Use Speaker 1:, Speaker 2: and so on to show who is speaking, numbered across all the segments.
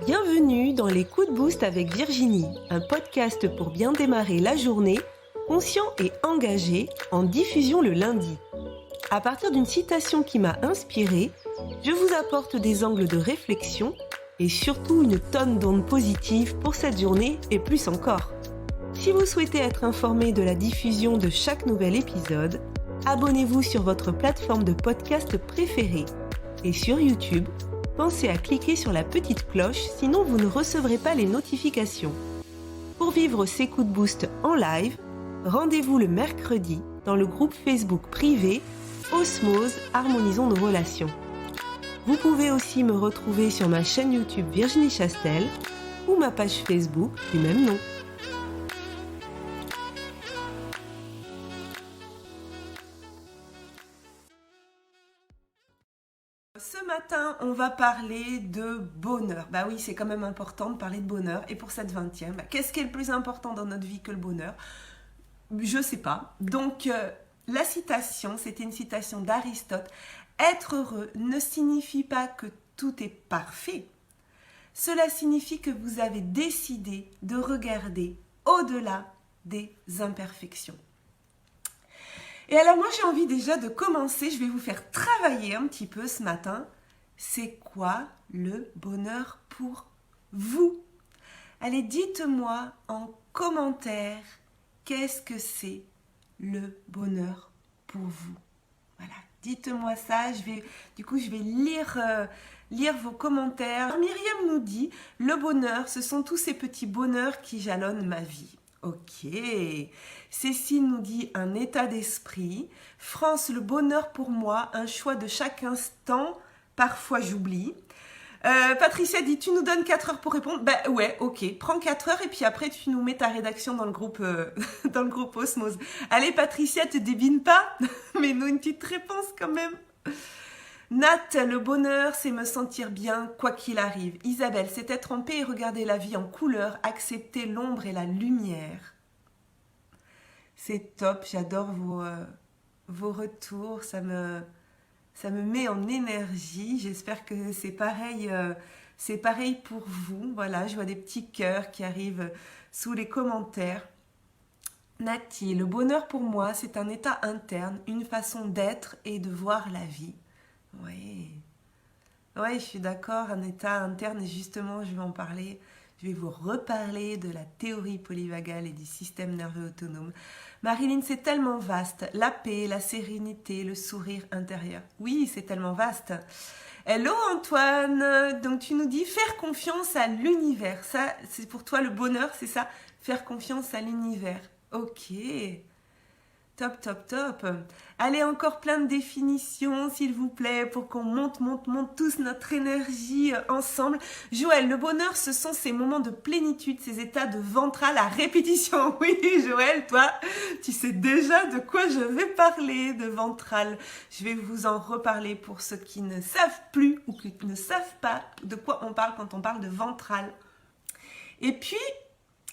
Speaker 1: Bienvenue dans les coups de boost avec Virginie, un podcast pour bien démarrer la journée, conscient et engagé, en diffusion le lundi. À partir d'une citation qui m'a inspirée, je vous apporte des angles de réflexion et surtout une tonne d'ondes positives pour cette journée et plus encore. Si vous souhaitez être informé de la diffusion de chaque nouvel épisode, abonnez-vous sur votre plateforme de podcast préférée. Et sur YouTube, pensez à cliquer sur la petite cloche, sinon vous ne recevrez pas les notifications. Pour vivre ces coups de boost en live, rendez-vous le mercredi dans le groupe Facebook privé Osmose, harmonisons nos relations. Vous pouvez aussi me retrouver sur ma chaîne YouTube Virginie Chastel ou ma page Facebook du même nom. Ce matin, on va parler de bonheur. Bah oui, c'est quand même important de parler de bonheur. Et pour cette 20e, qu'est-ce qui est le plus important dans notre vie que le bonheur ? Je sais pas. Donc, la citation, c'était une citation d'Aristote. Être heureux ne signifie pas que tout est parfait. Cela signifie que vous avez décidé de regarder au-delà des imperfections. Et alors moi j'ai envie déjà de commencer, je vais vous faire travailler un petit peu ce matin. C'est quoi le bonheur pour vous ? Allez, dites-moi en commentaire, qu'est-ce que c'est le bonheur pour vous ? Voilà, dites-moi ça, je vais lire vos commentaires. Alors, Myriam nous dit, le bonheur, ce sont tous ces petits bonheurs qui jalonnent ma vie. Ok. Cécile nous dit un état d'esprit. France, le bonheur pour moi, un choix de chaque instant. Parfois j'oublie. Patricia dit, tu nous donnes 4 heures pour répondre. Ben ouais, ok. Prends 4 heures et puis après tu nous mets ta rédaction dans le groupe, dans le groupe Osmose. Allez Patricia, te débine pas. Mais nous une petite réponse quand même. Nat, le bonheur, c'est me sentir bien, quoi qu'il arrive. Isabelle, c'est être en paix et regarder la vie en couleur, accepter l'ombre et la lumière. C'est top, j'adore vos retours, ça me met en énergie. J'espère que c'est pareil pour vous. Voilà, je vois des petits cœurs qui arrivent sous les commentaires. Nati, le bonheur pour moi, c'est un état interne, une façon d'être et de voir la vie. Oui, je suis d'accord, un état interne, et justement, je vais en parler. Je vais vous reparler de la théorie polyvagale et du système nerveux autonome. Marilyn, c'est tellement vaste. La paix, la sérénité, le sourire intérieur. Oui, c'est tellement vaste. Hello Antoine, donc tu nous dis faire confiance à l'univers. Ça, c'est pour toi le bonheur, c'est ça ? Faire confiance à l'univers. Ok. Top. Allez, encore plein de définitions, s'il vous plaît, pour qu'on monte tous notre énergie ensemble. Joël, le bonheur, ce sont ces moments de plénitude, ces états de ventral à répétition. Oui, Joël, toi, tu sais déjà de quoi je vais parler, de ventral. Je vais vous en reparler pour ceux qui ne savent plus ou qui ne savent pas de quoi on parle quand on parle de ventral. Et puis,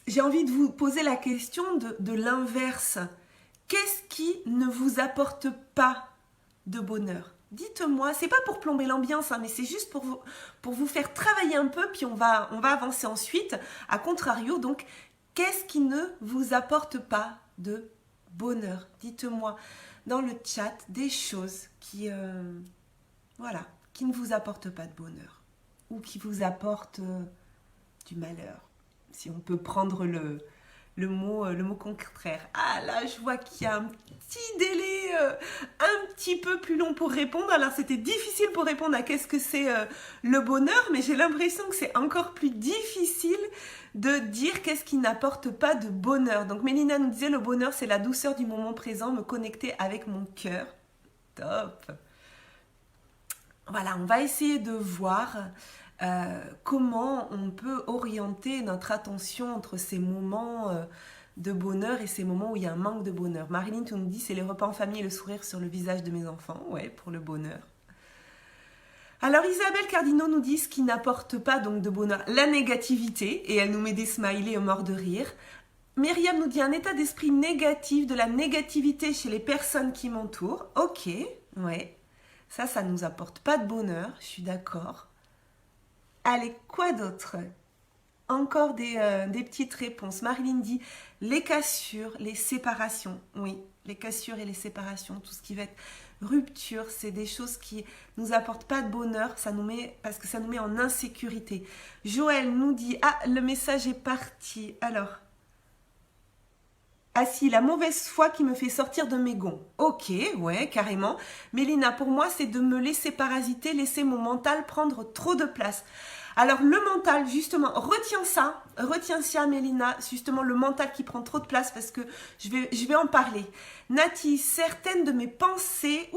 Speaker 1: j'ai envie de vous poser la question de l'inverse. Qu'est-ce qui ne vous apporte pas de bonheur ? Dites-moi, c'est pas pour plomber l'ambiance, mais c'est juste pour vous faire travailler un peu, puis on va avancer ensuite. À contrario, donc, qu'est-ce qui ne vous apporte pas de bonheur ? Dites-moi dans le chat des choses qui ne vous apportent pas de bonheur ou qui vous apportent du malheur. Si on peut prendre le mot contraire. Ah là, je vois qu'il y a un petit délai un petit peu plus long pour répondre. Alors, c'était difficile pour répondre à qu'est-ce que c'est le bonheur, mais j'ai l'impression que c'est encore plus difficile de dire qu'est-ce qui n'apporte pas de bonheur. Donc, Mélina nous disait, le bonheur, c'est la douceur du moment présent, me connecter avec mon cœur. Top. Voilà, on va essayer de voir comment on peut orienter notre attention entre ces moments de bonheur et ces moments où il y a un manque de bonheur. Marilyn, tu nous dis, c'est les repas en famille et le sourire sur le visage de mes enfants. Ouais, pour le bonheur. Alors Isabelle Cardino nous dit ce qui n'apporte pas donc de bonheur, la négativité, et elle nous met des smileys morts de rire. Myriam nous dit un état d'esprit négatif, de la négativité chez les personnes qui m'entourent. Ok, ouais, ça nous apporte pas de bonheur, je suis d'accord. Allez, quoi d'autre? Encore des petites réponses. Marilyn dit les cassures, les séparations. Oui, les cassures et les séparations, tout ce qui va être rupture, c'est des choses qui nous apportent pas de bonheur, parce que ça nous met en insécurité. Joël nous dit, ah, le message est parti. Alors, ah si, la mauvaise foi qui me fait sortir de mes gonds. Ok, ouais, carrément. Mélina, pour moi, c'est de me laisser parasiter, laisser mon mental prendre trop de place. Alors le mental, justement, retiens ça Mélina, justement le mental qui prend trop de place parce que je vais en parler. Nati, certaines de mes pensées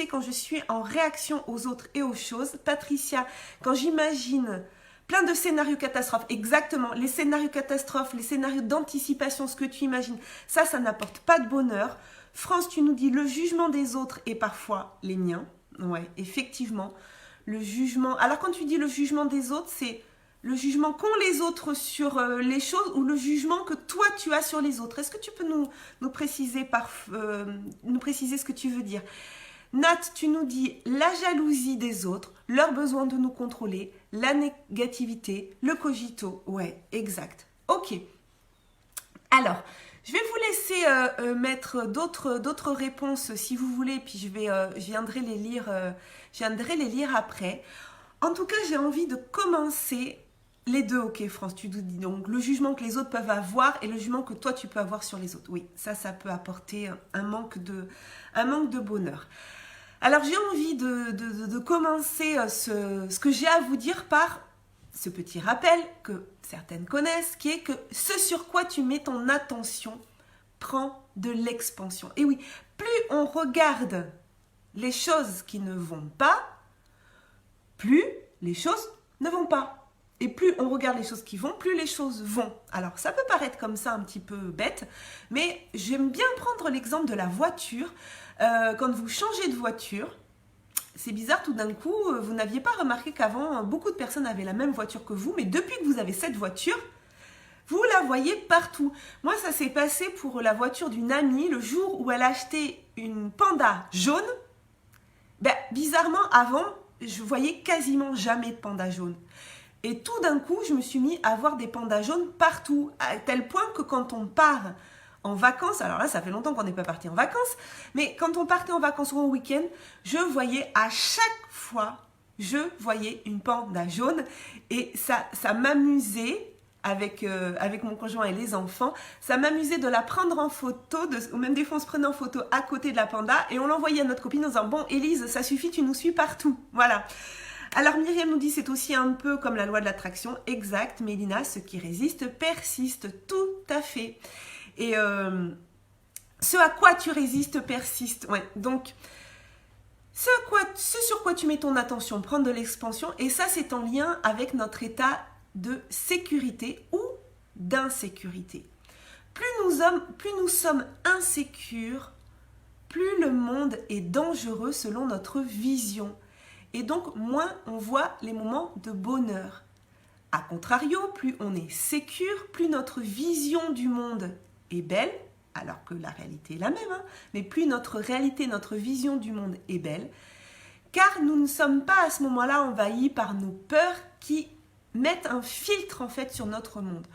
Speaker 1: quand je suis en réaction aux autres et aux choses. Patricia, quand j'imagine plein de scénarios catastrophes, exactement, les scénarios catastrophes, les scénarios d'anticipation, ce que tu imagines, ça n'apporte pas de bonheur. France, tu nous dis le jugement des autres et parfois les miens. Ouais, effectivement. Le jugement. Alors quand tu dis le jugement des autres, c'est le jugement qu'ont les autres sur les choses ou le jugement que toi tu as sur les autres. Est-ce que tu peux nous préciser ce que tu veux dire? Nat, tu nous dis la jalousie des autres, leur besoin de nous contrôler, la négativité, le cogito. Ouais, exact. Ok. Alors, je vais vous laisser mettre d'autres réponses si vous voulez, puis je viendrai les lire après. En tout cas, j'ai envie de commencer les deux, ok France, tu nous dis donc le jugement que les autres peuvent avoir et le jugement que toi tu peux avoir sur les autres. Oui, ça peut apporter un manque de bonheur. Alors j'ai envie de commencer ce que j'ai à vous dire par ce petit rappel que certaines connaissent, qui est que ce sur quoi tu mets ton attention prend de l'expansion. Et oui, plus on regarde les choses qui ne vont pas, plus les choses ne vont pas. Et plus on regarde les choses qui vont, plus les choses vont. Alors ça peut paraître comme ça un petit peu bête, mais j'aime bien prendre l'exemple de la voiture. Quand vous changez de voiture, c'est bizarre, tout d'un coup, vous n'aviez pas remarqué qu'avant, beaucoup de personnes avaient la même voiture que vous, mais depuis que vous avez cette voiture, vous la voyez partout. Moi, ça s'est passé pour la voiture d'une amie, le jour où elle a acheté une Panda jaune. Ben, bizarrement, avant, je voyais quasiment jamais de Panda jaune. Et tout d'un coup, je me suis mis à voir des pandas jaunes partout, à tel point que quand on part en vacances, alors là, ça fait longtemps qu'on n'est pas parti en vacances, mais quand on partait en vacances ou en week-end, je voyais à chaque fois, une panda jaune et ça m'amusait avec mon conjoint et les enfants, ça m'amusait de la prendre en photo, ou même des fois on se prenait en photo à côté de la panda et on l'envoyait à notre copine en disant « Bon, Élise, ça suffit, tu nous suis partout. » Voilà. Alors Myriam nous dit c'est aussi un peu comme la loi de l'attraction, exact, Mélina, ce qui résiste persiste, tout à fait. Et ce à quoi tu résistes persiste, ouais. Donc ce sur quoi tu mets ton attention prend de l'expansion et ça c'est en lien avec notre état de sécurité ou d'insécurité. Plus nous sommes insécures, plus le monde est dangereux selon notre vision. Et donc, moins on voit les moments de bonheur. A contrario, plus on est sécure, plus notre vision du monde est belle, alors que la réalité est la même, hein, mais plus notre réalité, notre vision du monde est belle, car nous ne sommes pas à ce moment-là envahis par nos peurs qui mettent un filtre en fait sur notre monde.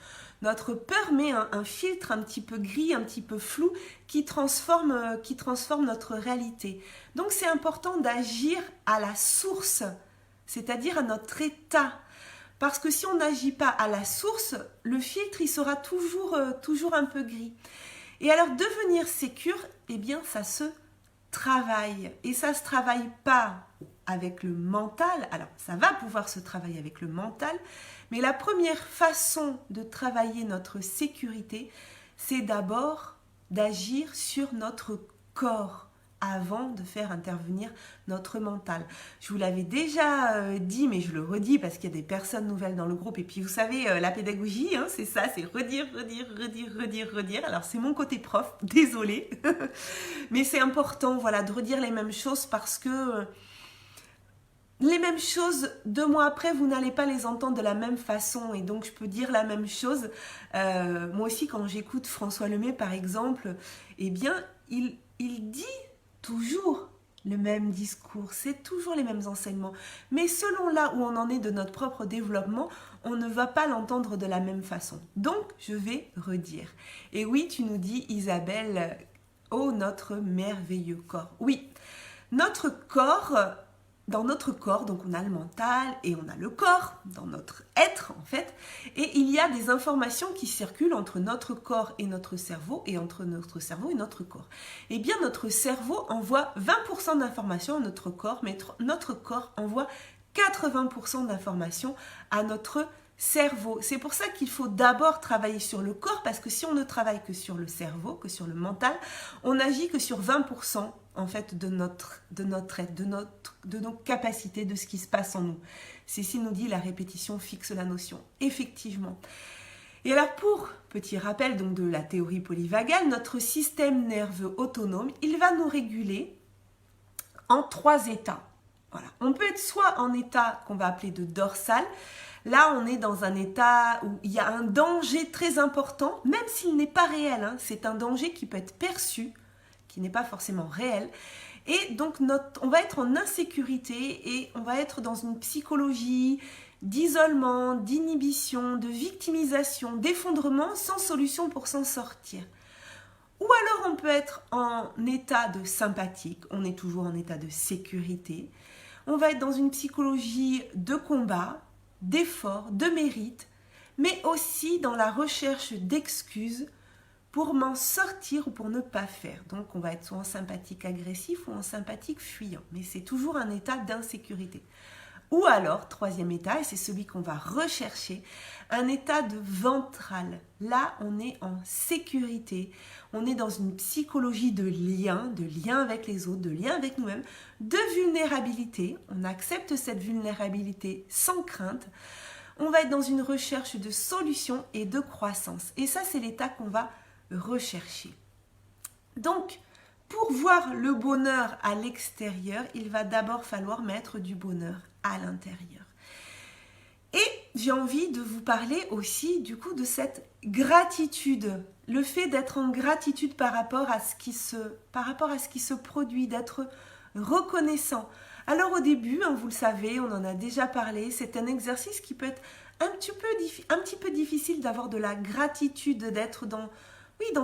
Speaker 1: Notre peur met un filtre un petit peu gris, un petit peu flou, qui transforme notre réalité. Donc c'est important d'agir à la source, c'est-à-dire à notre état. Parce que si on n'agit pas à la source, le filtre il sera toujours un peu gris. Et alors devenir sécure, eh bien ça se travaille. Et ça ne se travaille pas avec le mental. Alors ça va pouvoir se travailler avec le mental, mais la première façon de travailler notre sécurité, c'est d'abord d'agir sur notre corps avant de faire intervenir notre mental. Je vous l'avais déjà dit, mais je le redis parce qu'il y a des personnes nouvelles dans le groupe. Et puis vous savez, la pédagogie, hein, c'est ça, c'est redire. Alors c'est mon côté prof, désolée. Mais c'est important, voilà, de redire les mêmes choses parce que les mêmes choses, 2 mois après, vous n'allez pas les entendre de la même façon. Et donc, je peux dire la même chose. Moi aussi, quand j'écoute François Lemay, par exemple, eh bien, il dit toujours le même discours, c'est toujours les mêmes enseignements. Mais selon là où on en est de notre propre développement, on ne va pas l'entendre de la même façon. Donc, je vais redire. Et oui, tu nous dis, Isabelle, oh, notre merveilleux corps. Oui, notre corps, dans notre corps, donc on a le mental et on a le corps, dans notre être en fait, et il y a des informations qui circulent entre notre corps et notre cerveau, et entre notre cerveau et notre corps. Eh bien, notre cerveau envoie 20% d'informations à notre corps, mais notre corps envoie 80% d'informations à notre cerveau. C'est pour ça qu'il faut d'abord travailler sur le corps, parce que si on ne travaille que sur le cerveau, que sur le mental, on n'agit que sur 20% en fait de notre être, de nos capacités, de ce qui se passe en nous. Cécile nous dit la répétition fixe la notion. Effectivement. Et alors pour petit rappel donc de la théorie polyvagale, notre système nerveux autonome, il va nous réguler en 3 états. Voilà. On peut être soit en état qu'on va appeler de dorsal. Là, on est dans un état où il y a un danger très important, même s'il n'est pas réel. Hein, c'est un danger qui peut être perçu, qui n'est pas forcément réel. Et donc, on va être en insécurité et on va être dans une psychologie d'isolement, d'inhibition, de victimisation, d'effondrement sans solution pour s'en sortir. Ou alors, on peut être en état de sympathique, on est toujours en état de sécurité. On va être dans une psychologie de combat, d'effort, de mérite, mais aussi dans la recherche d'excuses pour m'en sortir ou pour ne pas faire. Donc on va être soit en sympathique agressif ou en sympathique fuyant, mais c'est toujours un état d'insécurité. Ou alors, 3e état, et c'est celui qu'on va rechercher, un état de ventral. Là, on est en sécurité, on est dans une psychologie de lien avec les autres, de lien avec nous-mêmes, de vulnérabilité. On accepte cette vulnérabilité sans crainte. On va être dans une recherche de solutions et de croissance. Et ça, c'est l'état qu'on va rechercher. Donc, pour voir le bonheur à l'extérieur, il va d'abord falloir mettre du bonheur à l'intérieur. Et j'ai envie de vous parler aussi du coup de cette gratitude, le fait d'être en gratitude par rapport à ce qui se produit, d'être reconnaissant. Alors au début, hein, vous le savez, on en a déjà parlé, c'est un exercice qui peut être un petit peu difficile d'avoir de la gratitude, d'être dans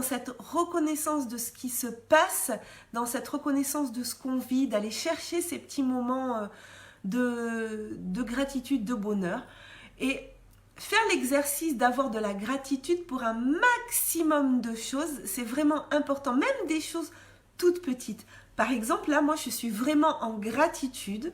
Speaker 1: cette reconnaissance de ce qui se passe, dans cette reconnaissance de ce qu'on vit, d'aller chercher ces petits moments de gratitude, de bonheur. Et faire l'exercice d'avoir de la gratitude pour un maximum de choses, c'est vraiment important, même des choses toutes petites. Par exemple, là, moi, je suis vraiment en gratitude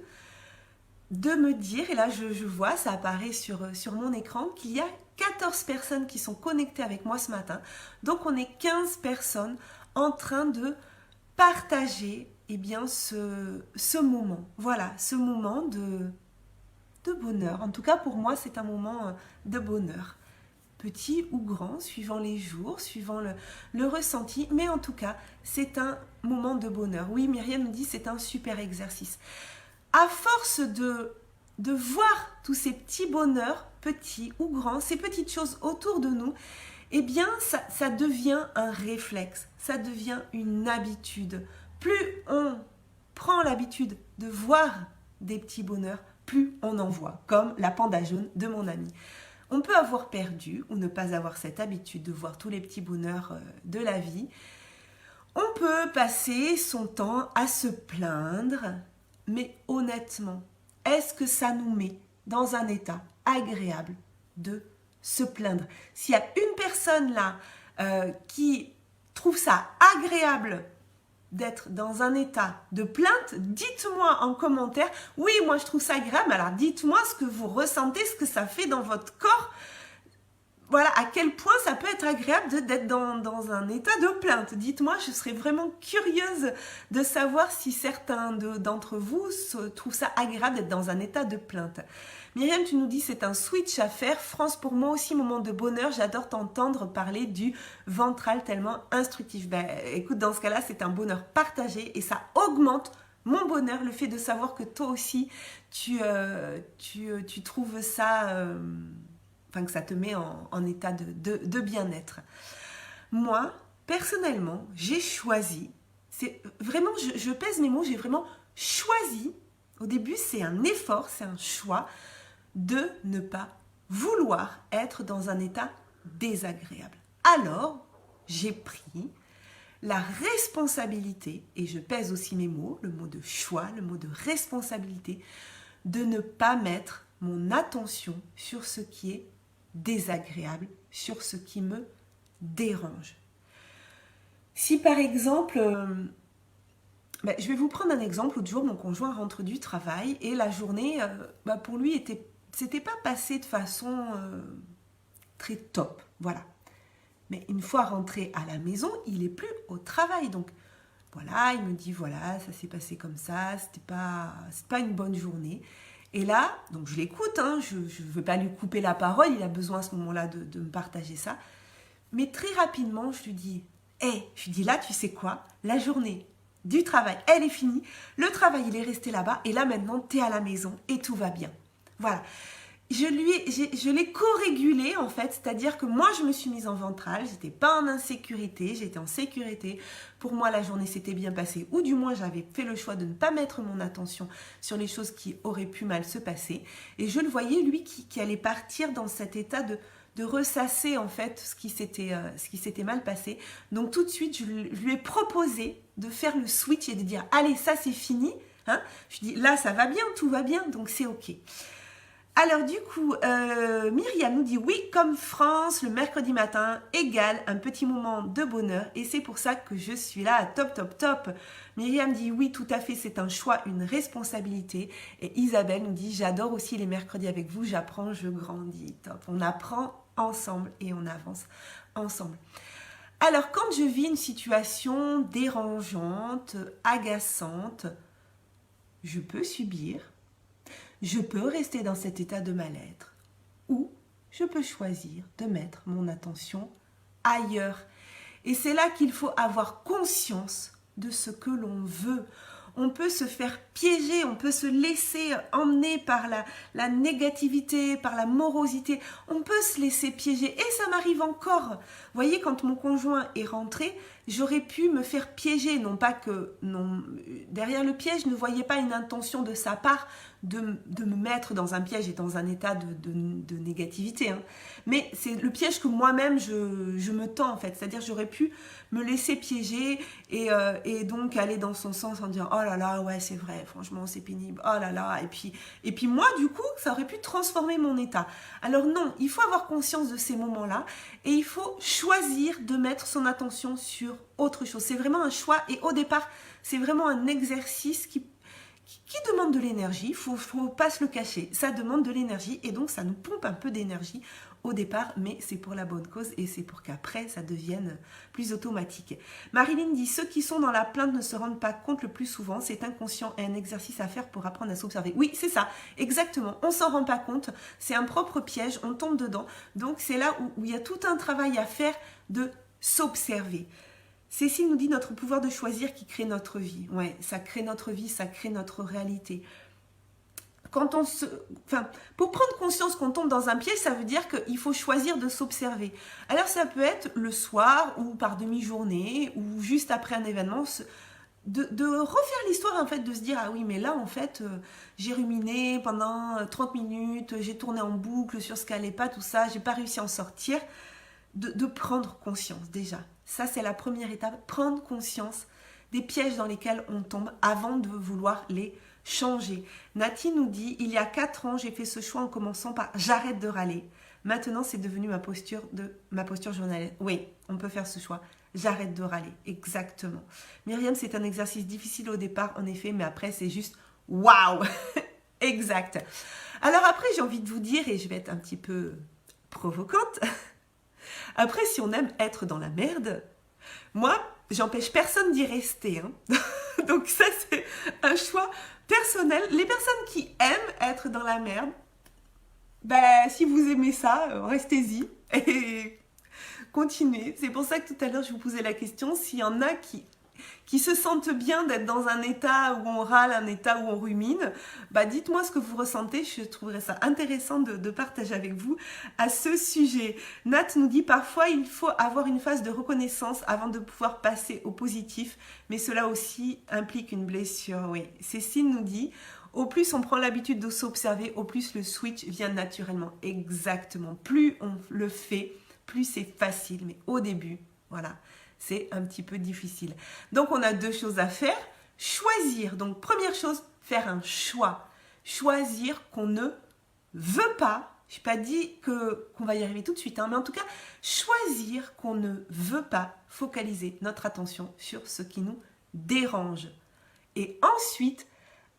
Speaker 1: de me dire, et là, je vois, ça apparaît sur mon écran, qu'il y a 14 personnes qui sont connectées avec moi ce matin. Donc, on est 15 personnes en train de partager ce moment. Voilà, ce moment de bonheur. En tout cas, pour moi, c'est un moment de bonheur. Petit ou grand, suivant les jours, suivant le ressenti. Mais en tout cas, c'est un moment de bonheur. Oui, Myriam nous dit, c'est un super exercice. À force de voir tous ces petits bonheurs, petits ou grands, ces petites choses autour de nous, eh bien, ça devient un réflexe, ça devient une habitude. Plus on prend l'habitude de voir des petits bonheurs, plus on en voit, comme la panda jaune de mon ami. On peut avoir perdu ou ne pas avoir cette habitude de voir tous les petits bonheurs de la vie. On peut passer son temps à se plaindre, mais honnêtement, est-ce que ça nous met dans un état agréable de se plaindre? S'il y a une personne là qui trouve ça agréable d'être dans un état de plainte, dites-moi en commentaire. Oui, moi je trouve ça agréable, alors dites-moi ce que vous ressentez, ce que ça fait dans votre corps. Voilà, à quel point ça peut être agréable d'être dans un état de plainte. Dites-moi, je serais vraiment curieuse de savoir si certains d'entre vous trouvent ça agréable d'être dans un état de plainte. Myriam, tu nous dis c'est un switch à faire. France, pour moi aussi, moment de bonheur. J'adore t'entendre parler du ventral tellement instructif. Ben, écoute, dans ce cas-là, c'est un bonheur partagé et ça augmente mon bonheur, le fait de savoir que toi aussi, tu trouves ça... que ça te met en état de bien-être. Moi, personnellement, j'ai choisi C'est vraiment, je pèse mes mots, j'ai vraiment choisi. Au début, c'est un effort, c'est un choix de ne pas vouloir être dans un état désagréable. Alors, j'ai pris la responsabilité, et je pèse aussi mes mots, le mot de choix, le mot de responsabilité, de ne pas mettre mon attention sur ce qui est désagréable, sur ce qui me dérange. Si par exemple, je vais vous prendre un exemple. L'autre jour, mon conjoint rentre du travail et la journée, pour lui, c'était pas passé de façon très top, voilà. Mais une fois rentré à la maison, il est plus au travail. Donc voilà, il me dit voilà, ça s'est passé comme ça, c'est pas une bonne journée. Et là, donc je l'écoute, hein, je ne veux pas lui couper la parole, il a besoin à ce moment-là de me partager ça. Mais très rapidement, je lui dis, je lui dis là, tu sais quoi, la journée du travail, elle est finie, le travail, il est resté là-bas, et là maintenant, tu es à la maison et tout va bien. Voilà. Je l'ai co-régulé en fait, c'est-à-dire que moi je me suis mise en ventral, j'étais pas en insécurité, j'étais en sécurité. Pour moi la journée s'était bien passée, ou du moins j'avais fait le choix de ne pas mettre mon attention sur les choses qui auraient pu mal se passer. Et je le voyais lui qui allait partir dans cet état de ressasser en fait ce qui s'était mal passé. Donc tout de suite je lui ai proposé de faire le switch et de dire allez ça c'est fini, hein. Je dis là ça va bien, tout va bien, donc c'est ok. Alors du coup, Myriam nous dit oui, comme France, le mercredi matin égale un petit moment de bonheur et c'est pour ça que je suis là, top. Myriam dit oui, tout à fait, c'est un choix, une responsabilité. Et Isabelle nous dit j'adore aussi les mercredis avec vous, j'apprends, je grandis, top. On apprend ensemble et on avance ensemble. Alors quand je vis une situation dérangeante, agaçante, je peux subir. Je peux rester dans cet état de mal-être ou je peux choisir de mettre mon attention ailleurs. Et c'est là qu'il faut avoir conscience de ce que l'on veut. On peut se faire piéger, on peut se laisser emmener par la négativité, par la morosité. On peut se laisser piéger et ça m'arrive encore. Vous voyez, quand mon conjoint est rentré, j'aurais pu me faire piéger. Non pas que derrière le piège, je ne voyais pas une intention de sa part de me mettre dans un piège et dans un état de négativité. Hein. Mais c'est le piège que moi-même je me tends en fait. C'est-à-dire j'aurais pu me laisser piéger et donc aller dans son sens en disant oh là là, ouais c'est vrai, franchement c'est pénible, oh là là. Et puis moi du coup, ça aurait pu transformer mon état. Alors non, il faut avoir conscience de ces moments-là et il faut choisir de mettre son attention sur autre chose. C'est vraiment un choix et au départ, c'est vraiment un exercice qui demande de l'énergie, il faut pas se le cacher, ça demande de l'énergie et donc ça nous pompe un peu d'énergie au départ, mais c'est pour la bonne cause et c'est pour qu'après ça devienne plus automatique. Marilyn dit, ceux qui sont dans la plainte ne se rendent pas compte le plus souvent, c'est inconscient et un exercice à faire pour apprendre à s'observer. Oui, c'est ça, exactement, on s'en rend pas compte, c'est un propre piège, on tombe dedans, donc c'est là où il y a tout un travail à faire de s'observer. Cécile nous dit notre pouvoir de choisir qui crée notre vie. Ouais, ça crée notre vie, ça crée notre réalité. Pour prendre conscience qu'on tombe dans un piège, ça veut dire qu'il faut choisir de s'observer. Alors ça peut être le soir ou par demi-journée ou juste après un événement, de refaire l'histoire en fait, de se dire ah oui mais là en fait j'ai ruminé pendant 30 minutes, j'ai tourné en boucle sur ce qu'allait pas, tout ça, j'ai pas réussi à en sortir. De prendre conscience déjà. Ça, c'est la première étape, prendre conscience des pièges dans lesquels on tombe avant de vouloir les changer. Nati nous dit, il y a 4 ans, j'ai fait ce choix en commençant par « j'arrête de râler ». Maintenant, c'est devenu ma posture journalière. Oui, on peut faire ce choix. J'arrête de râler, exactement. Myriam, c'est un exercice difficile au départ, en effet, mais après, c'est juste « waouh !» Exact. Alors après, j'ai envie de vous dire, et je vais être un petit peu provocante, après, si on aime être dans la merde, moi, j'empêche personne d'y rester. Hein. Donc ça, c'est un choix personnel. Les personnes qui aiment être dans la merde, si vous aimez ça, restez-y et continuez. C'est pour ça que tout à l'heure, je vous posais la question, s'il y en a qui qui se sentent bien d'être dans un état où on râle, un état où on rumine, bah dites-moi ce que vous ressentez, je trouverais ça intéressant de partager avec vous à ce sujet. Nat nous dit parfois il faut avoir une phase de reconnaissance avant de pouvoir passer au positif, mais cela aussi implique une blessure, oui. Cécile nous dit au plus on prend l'habitude de s'observer, au plus le switch vient naturellement. Exactement, plus on le fait, plus c'est facile, mais au début, voilà, c'est un petit peu difficile. Donc, on a deux choses à faire. Choisir. Donc, première chose, faire un choix. Choisir qu'on ne veut pas. Je n'ai pas dit qu'on va y arriver tout de suite, hein, mais en tout cas, choisir qu'on ne veut pas focaliser notre attention sur ce qui nous dérange. Et ensuite,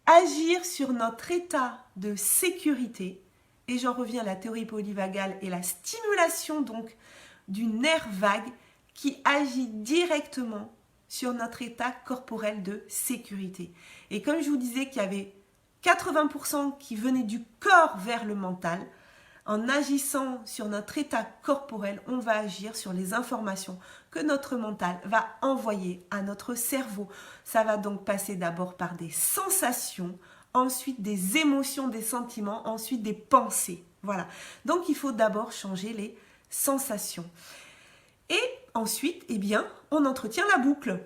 Speaker 1: agir sur notre état de sécurité. Et j'en reviens à la théorie polyvagale et la stimulation donc du nerf vague qui agit directement sur notre état corporel de sécurité. Et comme je vous disais qu'il y avait 80% qui venaient du corps vers le mental, en agissant sur notre état corporel, on va agir sur les informations que notre mental va envoyer à notre cerveau. Ça va donc passer d'abord par des sensations, ensuite des émotions, des sentiments, ensuite des pensées. Voilà. Donc il faut d'abord changer les sensations. Et ensuite, eh bien, on entretient la boucle.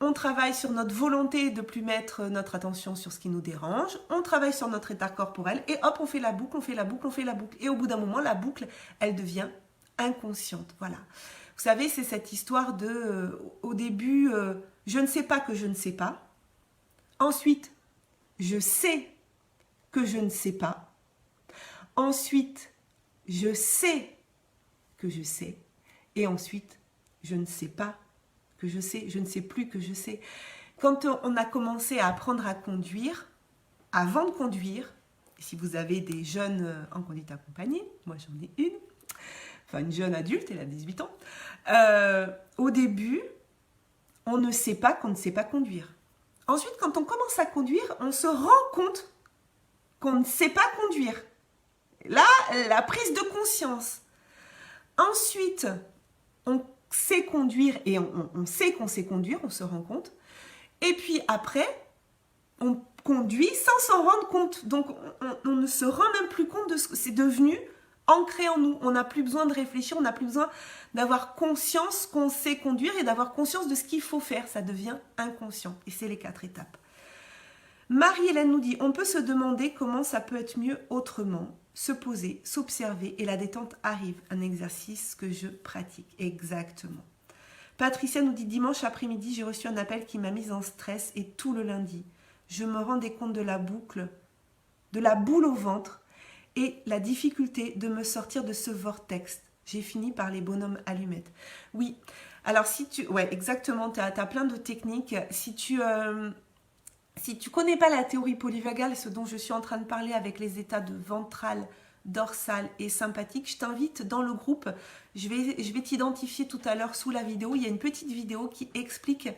Speaker 1: On travaille sur notre volonté de ne plus mettre notre attention sur ce qui nous dérange. On travaille sur notre état corporel et hop, on fait la boucle, on fait la boucle, on fait la boucle. Et au bout d'un moment, la boucle, elle devient inconsciente. Voilà. Vous savez, c'est cette histoire de, au début, je ne sais pas que je ne sais pas. Ensuite, je sais que je ne sais pas. Ensuite, je sais que je sais. Et ensuite, je ne sais pas que je sais, je ne sais plus que je sais. Quand on a commencé à apprendre à conduire, avant de conduire, si vous avez des jeunes en conduite accompagnée, moi j'en ai une, enfin une jeune adulte, elle a 18 ans, au début, on ne sait pas qu'on ne sait pas conduire. Ensuite, quand on commence à conduire, on se rend compte qu'on ne sait pas conduire. Là, la prise de conscience. Ensuite, on sait conduire et on sait qu'on sait conduire, on se rend compte. Et puis après, on conduit sans s'en rendre compte. Donc, on ne se rend même plus compte de ce que c'est devenu ancré en nous. On n'a plus besoin de réfléchir, on n'a plus besoin d'avoir conscience qu'on sait conduire et d'avoir conscience de ce qu'il faut faire. Ça devient inconscient. Et c'est les 4 étapes. Marie-Hélène nous dit, on peut se demander comment ça peut être mieux autrement. Se poser, s'observer et la détente arrive. Un exercice que je pratique. Exactement. Patricia nous dit, dimanche après-midi, j'ai reçu un appel qui m'a mise en stress et tout le lundi. Je me rendais compte de la boucle, de la boule au ventre et la difficulté de me sortir de ce vortex. J'ai fini par les bonhommes allumettes. Oui, alors si tu... Ouais, exactement, tu as plein de techniques. Si tu connais pas la théorie polyvagale, ce dont je suis en train de parler avec les états de ventral, dorsal et sympathique, je t'invite dans le groupe. Je vais t'identifier tout à l'heure sous la vidéo. Il y a une petite vidéo qui explique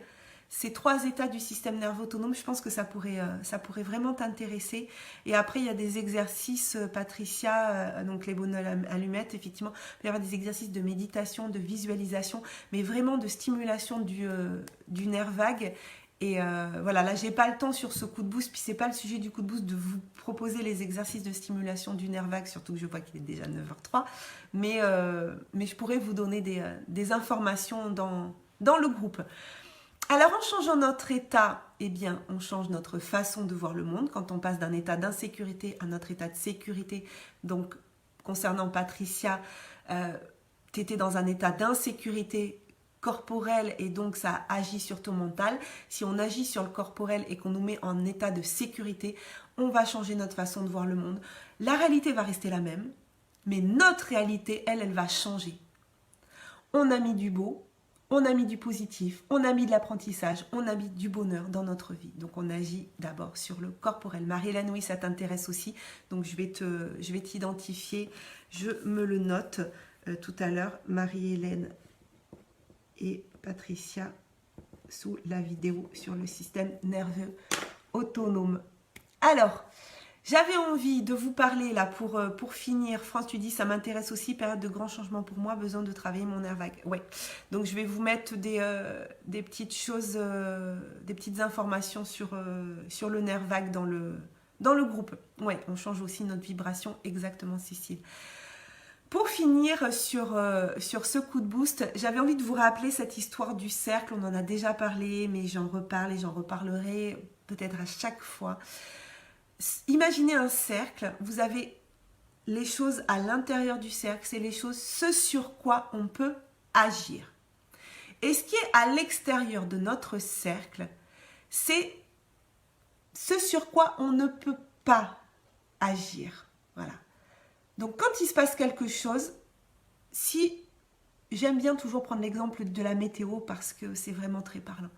Speaker 1: ces 3 états du système nerveux autonome. Je pense que ça pourrait vraiment t'intéresser. Et après, il y a des exercices, Patricia, donc les bonhommes allumettes, effectivement. Il peut y avoir des exercices de méditation, de visualisation, mais vraiment de stimulation du nerf vague. Et voilà, là j'ai pas le temps sur ce coup de boost, puis c'est pas le sujet du coup de boost de vous proposer les exercices de stimulation du nerf vague, surtout que je vois qu'il est déjà 9h03, mais je pourrais vous donner des informations dans le groupe. Alors en changeant notre état, eh bien on change notre façon de voir le monde quand on passe d'un état d'insécurité à notre état de sécurité. Donc concernant Patricia, tu étais dans un état d'insécurité corporel et donc ça agit sur ton mental. Si on agit sur le corporel et qu'on nous met en état de sécurité, on va changer notre façon de voir le monde. La réalité va rester la même, mais notre réalité, elle va changer. On a mis du beau, on a mis du positif, on a mis de l'apprentissage, on a mis du bonheur dans notre vie. Donc on agit d'abord sur le corporel. Marie-Hélène, oui, ça t'intéresse aussi. Donc je vais t'identifier, je me le note tout à l'heure, Marie-Hélène et Patricia sous la vidéo sur le système nerveux autonome. Alors, J'avais envie de vous parler là pour finir. France, tu dis, ça m'intéresse aussi, période de grands changements pour moi, besoin de travailler mon nerf vague. Ouais, donc je vais vous mettre des petites choses, des petites informations sur le nerf vague dans le groupe. Ouais, on change aussi notre vibration, exactement Cécile. Pour finir sur ce coup de boost, j'avais envie de vous rappeler cette histoire du cercle. On en a déjà parlé, mais j'en reparle et j'en reparlerai peut-être à chaque fois. Imaginez un cercle, vous avez les choses à l'intérieur du cercle, c'est les choses, ce sur quoi on peut agir. Et ce qui est à l'extérieur de notre cercle, c'est ce sur quoi on ne peut pas agir. Voilà. Donc quand il se passe quelque chose, si j'aime bien toujours prendre l'exemple de la météo parce que c'est vraiment très parlant.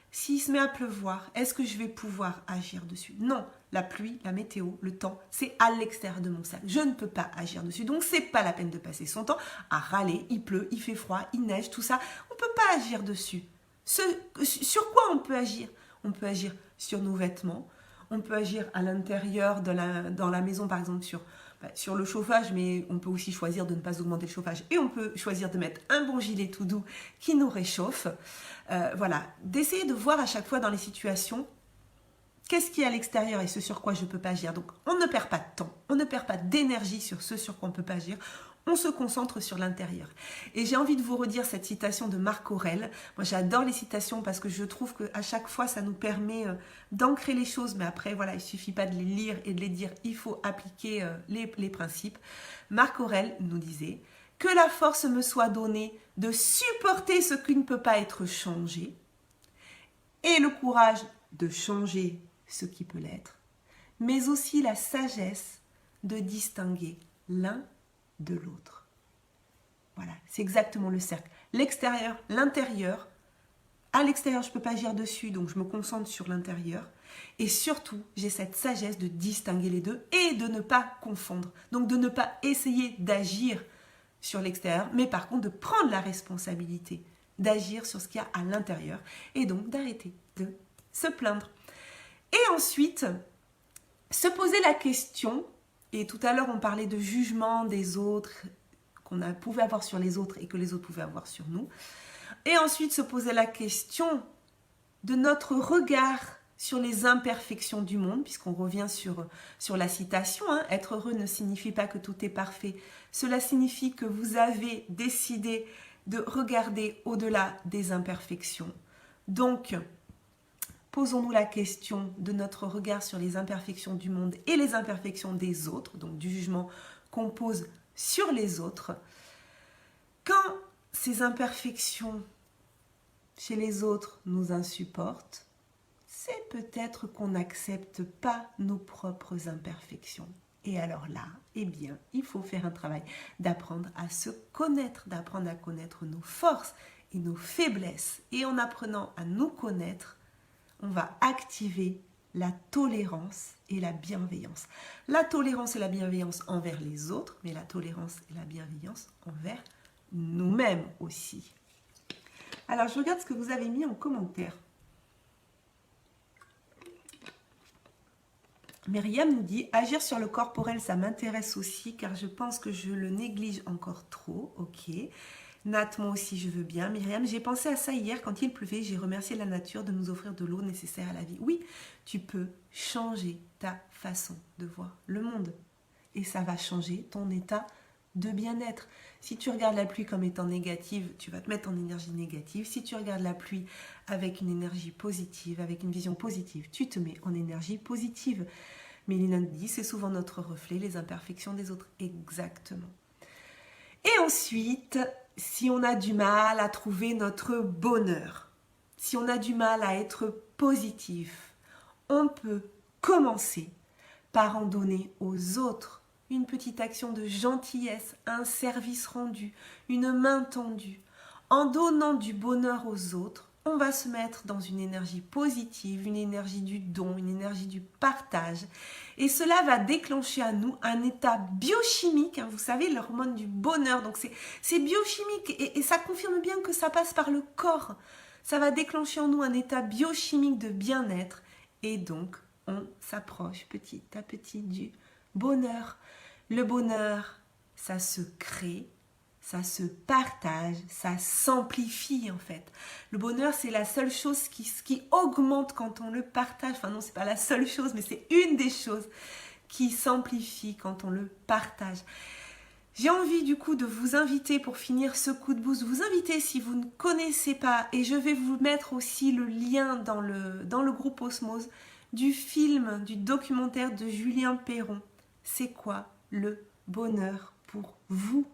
Speaker 1: S'il se met à pleuvoir, est-ce que je vais pouvoir agir dessus? Non, la pluie, la météo, le temps, c'est à l'extérieur de mon cercle. Je ne peux pas agir dessus. Donc, c'est pas la peine de passer son temps à râler. Il pleut, il fait froid, il neige, tout ça. On ne peut pas agir dessus. Sur quoi on peut agir? On peut agir sur nos vêtements. On peut agir à l'intérieur dans la maison, par exemple, sur le chauffage, mais on peut aussi choisir de ne pas augmenter le chauffage et on peut choisir de mettre un bon gilet tout doux qui nous réchauffe. Voilà, d'essayer de voir à chaque fois dans les situations qu'est-ce qui est à l'extérieur et ce sur quoi je ne peux pas agir. Donc on ne perd pas de temps, on ne perd pas d'énergie sur ce sur quoi on ne peut pas agir. On se concentre sur l'intérieur. Et j'ai envie de vous redire cette citation de Marc Aurèle. Moi, j'adore les citations parce que je trouve qu'à chaque fois, ça nous permet d'ancrer les choses. Mais après, voilà, il ne suffit pas de les lire et de les dire. Il faut appliquer les principes. Marc Aurèle nous disait « Que la force me soit donnée de supporter ce qui ne peut pas être changé et le courage de changer ce qui peut l'être, mais aussi la sagesse de distinguer l'un de l'autre. » Voilà, c'est exactement le cercle. L'extérieur, l'intérieur. À l'extérieur, je ne peux pas agir dessus, donc je me concentre sur l'intérieur. Et surtout, j'ai cette sagesse de distinguer les deux et de ne pas confondre. Donc de ne pas essayer d'agir sur l'extérieur, mais par contre de prendre la responsabilité d'agir sur ce qu'il y a à l'intérieur et donc d'arrêter de se plaindre. Et ensuite, se poser la question. Et tout à l'heure, on parlait de jugement des autres, qu'on pouvait avoir sur les autres et que les autres pouvaient avoir sur nous. Et ensuite, se poser la question de notre regard sur les imperfections du monde, puisqu'on revient sur la citation, hein. Être heureux ne signifie pas que tout est parfait. Cela signifie que vous avez décidé de regarder au-delà des imperfections. Donc, posons-nous la question de notre regard sur les imperfections du monde et les imperfections des autres, donc du jugement qu'on pose sur les autres. Quand ces imperfections chez les autres nous insupportent, c'est peut-être qu'on n'accepte pas nos propres imperfections. Et alors là, eh bien, il faut faire un travail d'apprendre à se connaître, d'apprendre à connaître nos forces et nos faiblesses. Et en apprenant à nous connaître, on va activer la tolérance et la bienveillance. La tolérance et la bienveillance envers les autres, mais la tolérance et la bienveillance envers nous-mêmes aussi. Alors, je regarde ce que vous avez mis en commentaire. Myriam nous dit « Agir sur le corporel, ça m'intéresse aussi, car je pense que je le néglige encore trop. » Ok. Nat, moi aussi, je veux bien. Myriam, j'ai pensé à ça hier quand il pleuvait. J'ai remercié la nature de nous offrir de l'eau nécessaire à la vie. Oui, tu peux changer ta façon de voir le monde. Et ça va changer ton état de bien-être. Si tu regardes la pluie comme étant négative, tu vas te mettre en énergie négative. Si tu regardes la pluie avec une énergie positive, avec une vision positive, tu te mets en énergie positive. Mélina nous dit, c'est souvent notre reflet, les imperfections des autres. Exactement. Et ensuite, si on a du mal à trouver notre bonheur, si on a du mal à être positif, on peut commencer par en donner aux autres une petite action de gentillesse, un service rendu, une main tendue. En donnant du bonheur aux autres, on va se mettre dans une énergie positive, une énergie du don, une énergie du partage. Et cela va déclencher à nous un état biochimique, hein, vous savez, l'hormone du bonheur. Donc c'est biochimique et ça confirme bien que ça passe par le corps. Ça va déclencher en nous un état biochimique de bien-être et donc on s'approche petit à petit du bonheur. Le bonheur, ça se crée, ça se partage, ça s'amplifie en fait. Le bonheur, c'est la seule chose qui augmente quand on le partage. Enfin non, c'est pas la seule chose, mais c'est une des choses qui s'amplifie quand on le partage. J'ai envie du coup de vous inviter pour finir ce coup de boost, vous inviter si vous ne connaissez pas, et je vais vous mettre aussi le lien dans le groupe Osmose, du film, du documentaire de Julien Perron. C'est quoi le bonheur pour vous?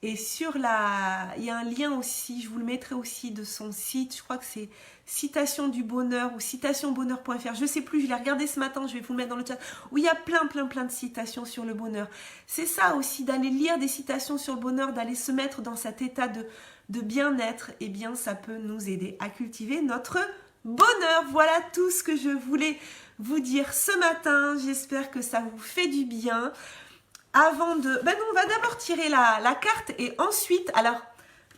Speaker 1: Et il y a un lien aussi, je vous le mettrai aussi de son site, je crois que c'est Citation du Bonheur ou citationbonheur.fr, je ne sais plus, je l'ai regardé ce matin, je vais vous le mettre dans le chat, où il y a plein de citations sur le bonheur. C'est ça aussi, d'aller lire des citations sur le bonheur, d'aller se mettre dans cet état de bien-être, et bien ça peut nous aider à cultiver notre bonheur. Voilà tout ce que je voulais vous dire ce matin, j'espère que ça vous fait du bien. Avant de... Ben non, on va d'abord tirer la carte et ensuite, alors,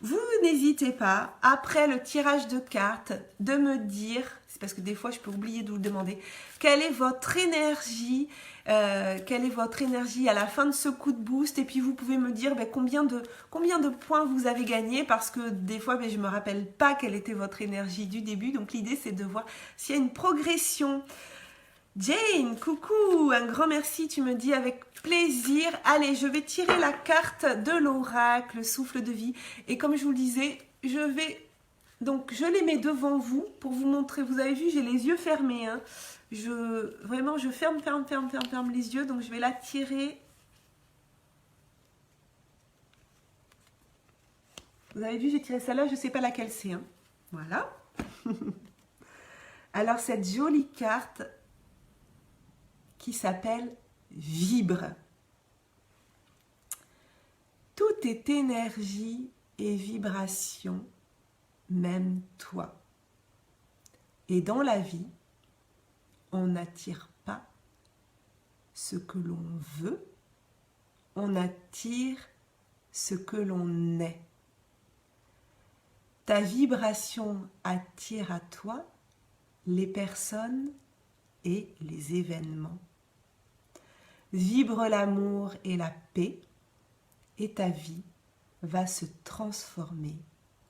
Speaker 1: vous n'hésitez pas, après le tirage de cartes, de me dire, c'est parce que des fois je peux oublier de vous le demander, quelle est votre énergie à la fin de ce coup de boost, et puis vous pouvez me dire combien de points vous avez gagné, parce que des fois je ne me rappelle pas quelle était votre énergie du début, donc l'idée c'est de voir s'il y a une progression. Jane, coucou, un grand merci, tu me dis avec plaisir. Allez, je vais tirer la carte de l'oracle, souffle de vie. Et comme je vous le disais, je les mets devant vous pour vous montrer. Vous avez vu, j'ai les yeux fermés. Hein. Vraiment, je ferme les yeux. Donc, je vais la tirer. Vous avez vu, j'ai tiré celle-là, je ne sais pas laquelle c'est. Hein. Voilà. Alors, cette jolie carte qui s'appelle Vibre. Tout est énergie et vibration, même toi. Et dans la vie, on n'attire pas ce que l'on veut, on attire ce que l'on est. Ta vibration attire à toi les personnes et les événements. Vibre l'amour et la paix, et ta vie va se transformer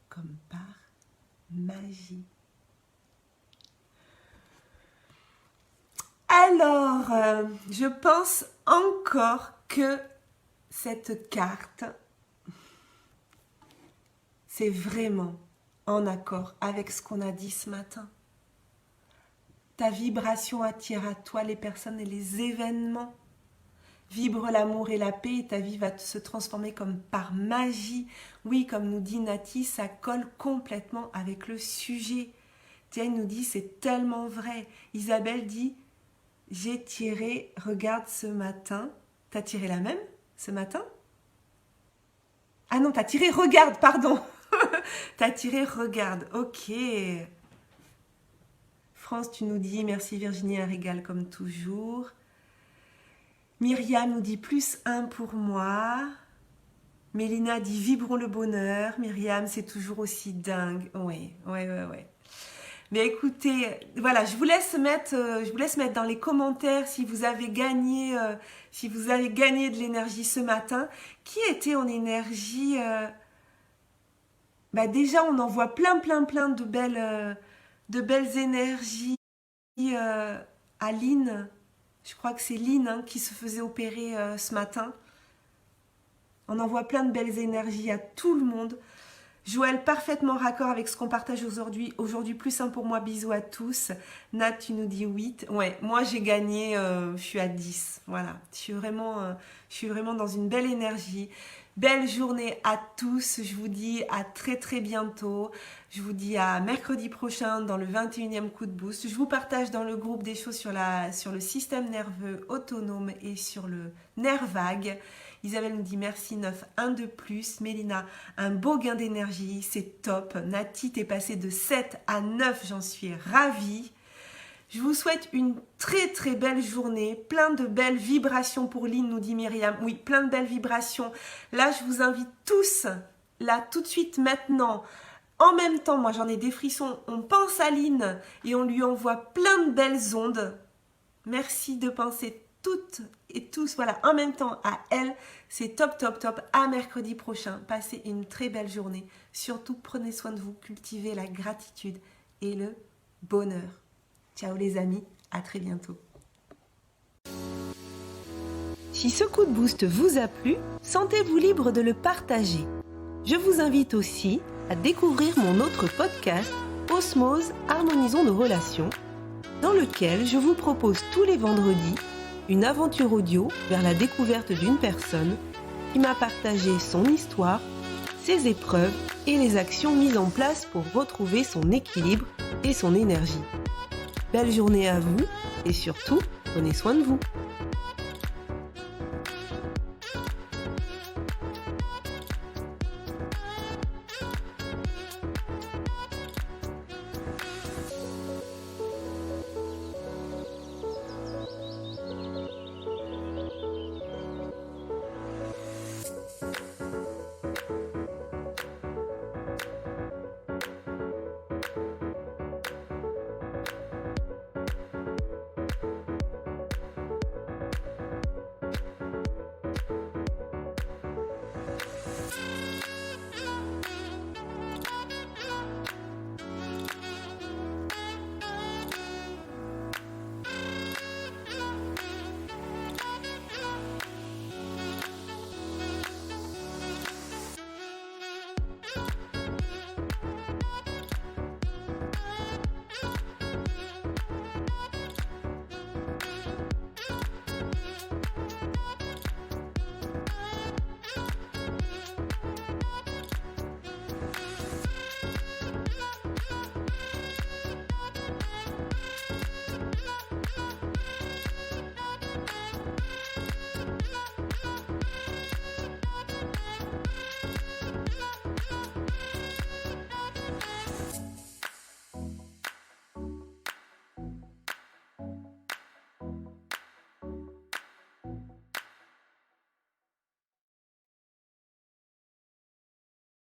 Speaker 1: comme par magie. Alors, je pense encore que cette carte, c'est vraiment en accord avec ce qu'on a dit ce matin. Ta vibration attire à toi les personnes et les événements. Vibre l'amour et la paix et ta vie va se transformer comme par magie. Oui, comme nous dit Nati, ça colle complètement avec le sujet. Diane nous dit, c'est tellement vrai. Isabelle dit, j'ai tiré, regarde ce matin. T'as tiré la même ce matin? Ah non, t'as tiré regarde, pardon. T'as tiré regarde, ok. France, tu nous dis, merci Virginie, un régal comme toujours. Myriam nous dit +1 pour moi. Mélina dit vibrons le bonheur. Myriam, c'est toujours aussi dingue. Oui. Mais écoutez, voilà, je vous laisse mettre dans les commentaires si vous avez gagné, de l'énergie ce matin. Qui était en énergie déjà, on en voit plein de belles énergies. Aline. Je crois que c'est Lynn qui se faisait opérer ce matin. On envoie plein de belles énergies à tout le monde. Joël, parfaitement raccord avec ce qu'on partage aujourd'hui. Aujourd'hui, +1 pour moi, bisous à tous. Nat, tu nous dis 8. Ouais, moi j'ai gagné, je suis à 10. Voilà, je suis vraiment dans une belle énergie. Belle journée à tous. Je vous dis à très bientôt. Je vous dis à mercredi prochain dans le 21e coup de boost. Je vous partage dans le groupe des choses sur le système nerveux autonome et sur le nerf vague. Isabelle nous dit merci 9, 1 de plus. Mélina, un beau gain d'énergie, c'est top. Nati, t'es passée de 7 à 9, j'en suis ravie. Je vous souhaite une très belle journée, plein de belles vibrations pour Lynn, nous dit Myriam. Oui, plein de belles vibrations. Là, je vous invite tous, là, tout de suite, maintenant, en même temps, moi j'en ai des frissons, on pense à Lynn et on lui envoie plein de belles ondes. Merci de penser toutes et tous, voilà, en même temps à elle. C'est top, top, top. À mercredi prochain. Passez une très belle journée. Surtout, prenez soin de vous. Cultivez la gratitude et le bonheur. Ciao les amis. À très bientôt. Si ce coup de boost vous a plu, sentez-vous libre de le partager. Je vous invite aussi à découvrir mon autre podcast, Osmose, Harmonisons nos relations, dans lequel je vous propose tous les vendredis une aventure audio vers la découverte d'une personne qui m'a partagé son histoire, ses épreuves et les actions mises en place pour retrouver son équilibre et son énergie. Belle journée à vous et surtout, prenez soin de vous.